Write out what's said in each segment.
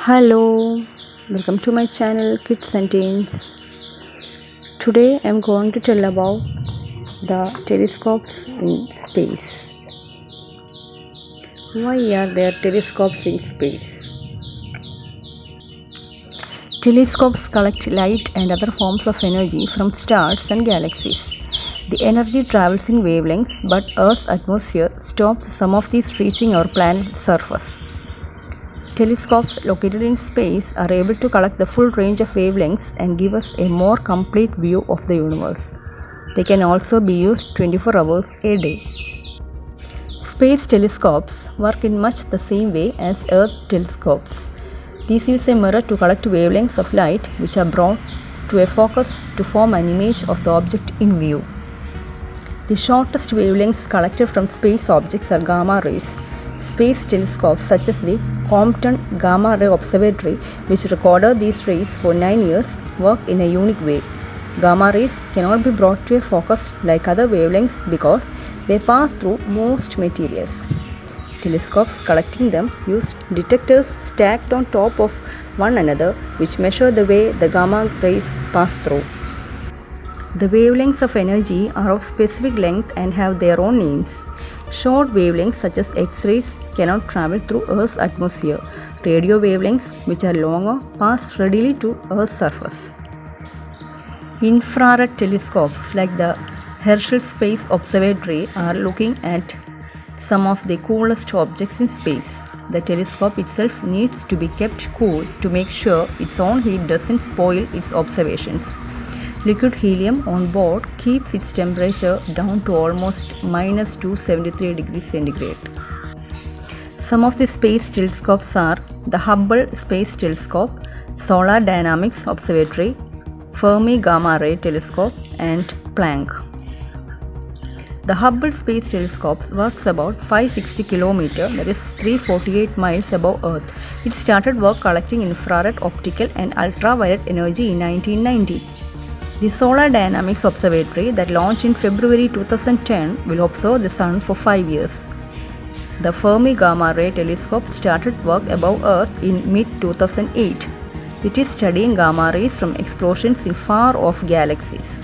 Hello, welcome to my channel Kids and Teens. Today I am going to tell about the telescopes in space. Why are there telescopes in space? Telescopes collect light and other forms of energy from stars and galaxies. The energy travels in wavelengths, but Earth's atmosphere stops some of these reaching our planet's surface. Telescopes located in space are able to collect the full range of wavelengths and give us a more complete view of the universe. They can also be used 24 hours a day. Space telescopes work in much the same way as Earth telescopes. These use a mirror to collect wavelengths of light which are brought to a focus to form an image of the object in view. The shortest wavelengths collected from space objects are gamma rays. Space telescopes such as the Compton Gamma Ray Observatory, which recorded these rays for 9 years, work in a unique way. Gamma rays cannot be brought to a focus like other wavelengths because they pass through most materials. Telescopes collecting them use detectors stacked on top of one another, which measure the way the gamma rays pass through. The wavelengths of energy are of specific length and have their own names. Short wavelengths such as X-rays cannot travel through Earth's atmosphere. Radio wavelengths, which are longer, pass readily to Earth's surface. Infrared telescopes like the Herschel Space Observatory are looking at some of the coolest objects in space. The telescope itself needs to be kept cool to make sure its own heat doesn't spoil its observations. Liquid helium on board keeps its temperature down to almost minus 273 degrees centigrade. Some of the space telescopes are the Hubble Space Telescope, Solar Dynamics Observatory, Fermi Gamma Ray Telescope, and Planck. The Hubble Space Telescope works about 560 km, that is 348 miles above Earth. It started work collecting infrared, optical, and ultraviolet energy in 1990. The Solar Dynamics Observatory that launched in February 2010 will observe the Sun for 5 years. The Fermi Gamma Ray Telescope started work above Earth in mid-2008. It is studying gamma rays from explosions in far-off galaxies.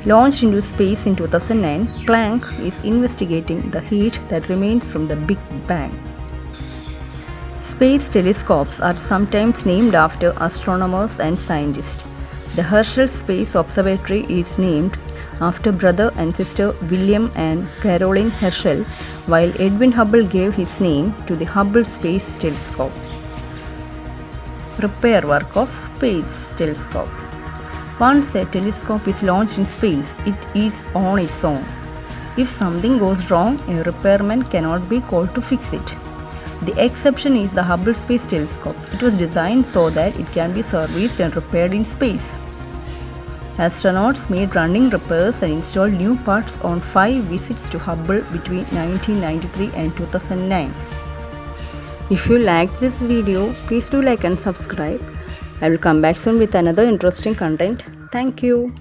Launched into space in 2009, Planck is investigating the heat that remains from the Big Bang. Space telescopes are sometimes named after astronomers and scientists. The Herschel Space Observatory is named after brother and sister William and Caroline Herschel, while Edwin Hubble gave his name to the Hubble Space Telescope. Repair work of space telescope. Once a telescope is launched in space, it is on its own. If something goes wrong, a repairman cannot be called to fix it. The exception is the Hubble Space Telescope. It was designed so that it can be serviced and repaired in space. Astronauts made running repairs and installed new parts on 5 visits to Hubble between 1993 and 2009. If you liked this video, please do like and subscribe. I will come back soon with another interesting content. Thank you.